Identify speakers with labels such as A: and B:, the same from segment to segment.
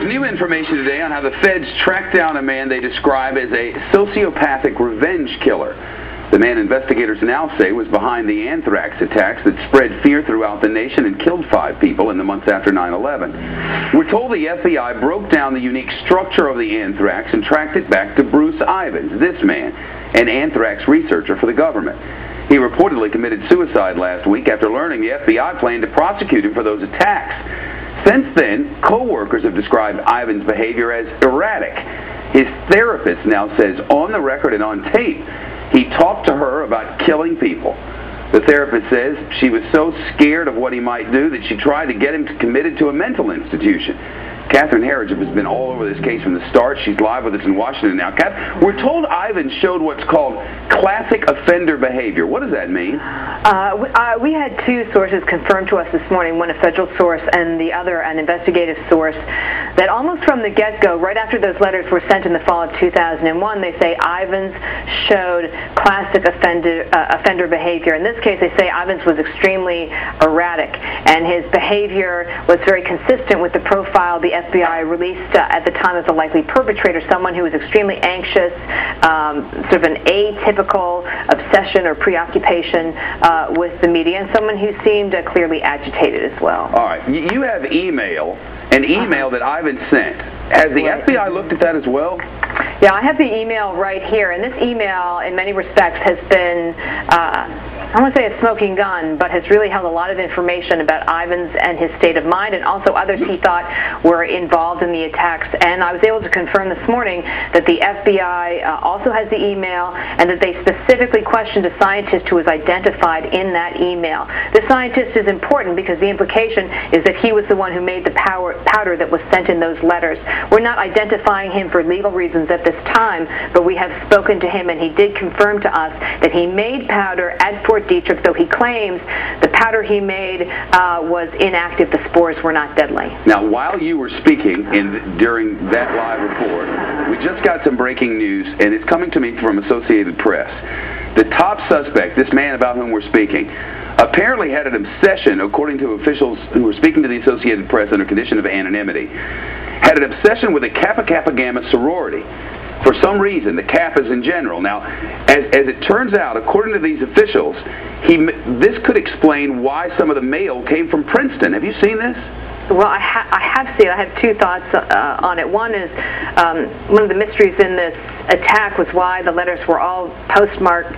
A: new information today on how the feds tracked down a man they describe as a sociopathic revenge killer. The man investigators now say was behind the anthrax attacks that spread fear throughout the nation and killed 5 people in the months after 9/11. We're told the FBI broke down the unique structure of the anthrax and tracked it back to Edwards Ivins, this man, an anthrax researcher for the government. He reportedly committed suicide last week after learning the FBI planned to prosecute him for those attacks. Since then, co-workers have described Ivins' behavior as erratic. His therapist now says on the record and on tape, he talked to her about killing people. The therapist says she was so scared of what he might do that she tried to get him committed to a mental institution. Catherine Herridge has been all over this case from the start. She's live with us in Washington now. Kath, we're told Ivins showed what's called classic offender behavior. What does that mean?
B: We had 2 sources confirmed to us this morning, one a federal source and the other an investigative source, that almost from the get-go, right after those letters were sent in the fall of 2001, they say Ivins showed classic offender behavior. In this case, they say Ivins was extremely erratic, and his behavior was very consistent with the profile the FBI released at the time of the likely perpetrator, someone who was extremely anxious, sort of an atypical obsession or preoccupation with the media, and someone who seemed clearly agitated as well.
A: All right. You have an email that Ivins sent. Has the FBI looked at that as well?
B: Yeah, I have the email right here, and this email, in many respects, has been, I don't want to say a smoking gun, but has really held a lot of information about Ivins and his state of mind, and also others he thought were involved in the attacks. And I was able to confirm this morning that the FBI also has the email, and that they specifically questioned a scientist who was identified in that email. The scientist is important because the implication is that he was the one who made the powder that was sent in those letters. We're not identifying him for legal reasons at this time, but we have spoken to him, and he did confirm to us that he made powder at Fort Detrick, though he claims the powder he made was inactive. The spores were not deadly.
A: Now, while you were speaking during that live report, we just got some breaking news, and it's coming to me from Associated Press. The top suspect, this man about whom we're speaking, apparently had an obsession, according to officials who were speaking to the Associated Press under condition of anonymity, had an obsession with a Kappa Kappa Gamma sorority. For some reason, the Kappas in general. Now, as it turns out, according to these officials, this could explain why some of the mail came from Princeton. Have you seen this?
B: Well, I have seen it. I have 2 thoughts on it. One is one of the mysteries in this attack was why the letters were all postmarked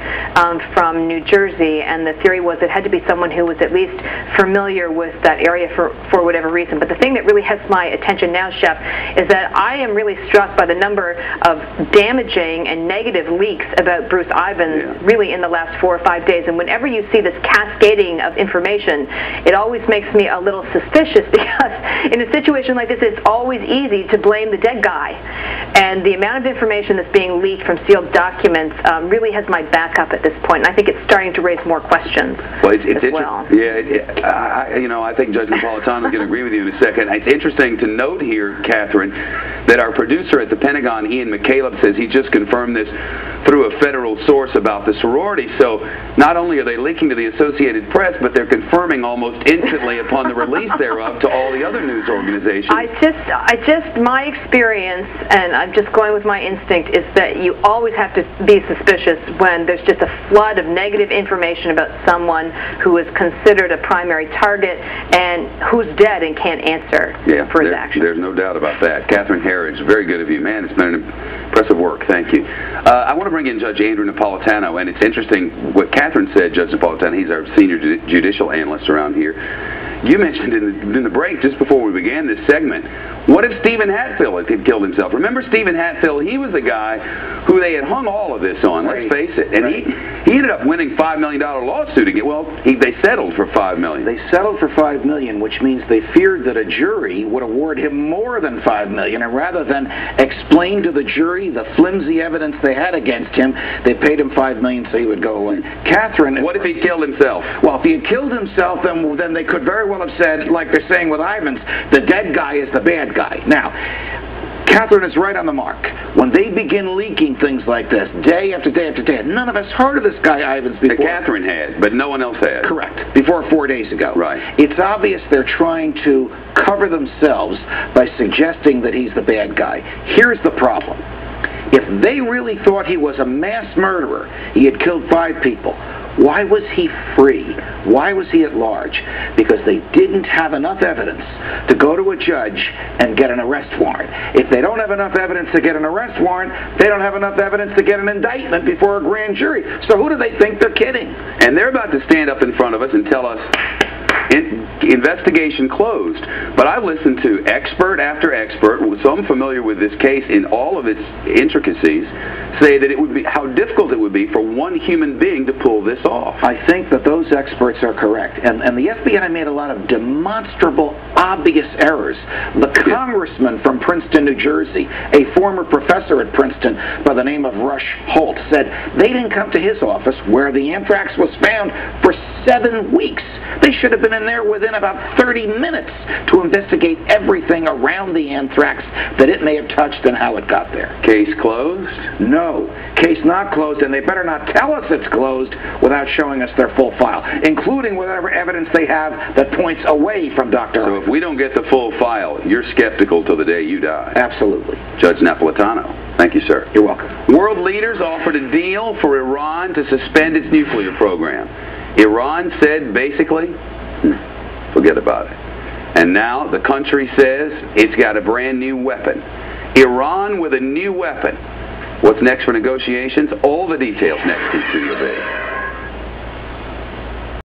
B: from New Jersey, and the theory was it had to be someone who was at least familiar with that area for whatever reason. But the thing that really has my attention now, Shep, is that I am really struck by the number of damaging and negative leaks about Edwards Ivins really in the last 4 or 5 days. And whenever you see this cascading of information, it always makes me a little suspicious because in a situation like this, it's always easy to blame the dead guy. And the amount of information that's being leaked from sealed documents really has my back up at this point. And I think it's starting to raise more questions as well.
A: Yeah, I think Judge Napolitano is going to agree with you in a second. It's interesting to note here, Catherine, that our producer at the Pentagon, Ian McCaleb, says he just confirmed this through a federal source about the sorority. So not only are they leaking to the Associated Press, but they're confirming almost instantly upon the release thereof to all the other news organizations.
B: My experience, and I'm just going with my instinct, is that you always have to be suspicious when there's just a flood of negative information about someone who is considered a primary target and who's dead and can't answer for his actions.
A: There's no doubt about that. Catherine Herridge, very good of you. Man, it's been impressive work. Thank you. I want to bring in Judge Andrew Napolitano, and it's interesting what Catherine said, Judge Napolitano. He's our senior judicial analyst around here. You mentioned in the break, just before we began this segment, what if Stephen Hatfield had killed himself? Remember Stephen Hatfield? He was the guy who they had hung all of this on, let's face it. And he ended up winning $5 million lawsuit again. Well, they settled for $5 million.
C: They settled for $5 million, which means they feared that a jury would award him more than $5 million. And rather than explain to the jury the flimsy evidence they had against him, they paid him $5 million so he would go away. Catherine...
A: What if he killed himself?
C: Well, if he had killed himself, then they could very well have said, like they're saying with Ivins, the dead guy is the bad guy. Now, Catherine is right on the mark. When they begin leaking things like this, day after day after day, none of us heard of this guy Ivins before.
A: Catherine had, but no one else had.
C: Correct. Before 4 days ago.
A: Right.
C: It's obvious they're trying to cover themselves by suggesting that he's the bad guy. Here's the problem. If they really thought he was a mass murderer, he had killed 5 people, why was he free? Why was he at large? Because they didn't have enough evidence to go to a judge and get an arrest warrant. If they don't have enough evidence to get an arrest warrant, they don't have enough evidence to get an indictment before a grand jury. So who do they think they're kidding?
A: And they're about to stand up in front of us and tell us investigation closed. But I've listened to expert after expert, so I'm familiar with this case in all of its intricacies, say that it would be how difficult it would be for one human being to pull this off.
C: I think that those experts are correct. And the FBI made a lot of demonstrable, obvious errors. The congressman from Princeton, New Jersey, a former professor at Princeton by the name of Rush Holt, said they didn't come to his office where the anthrax was found for 7 weeks. They should have been in there within about 30 minutes to investigate everything around the anthrax that it may have touched and how it got there.
A: Case closed?
C: No. Case not closed, and they better not tell us it's closed without showing us their full file, including whatever evidence they have that points away from Dr.
A: So if we don't get the full file, you're skeptical till the day you die.
C: Absolutely.
A: Judge Napolitano. Thank you, sir.
C: You're welcome.
A: World leaders offered a deal for Iran to suspend its nuclear program. Iran said, basically, forget about it. And now the country says it's got a brand new weapon. Iran with a new weapon. What's next for negotiations? All the details next in Studio B.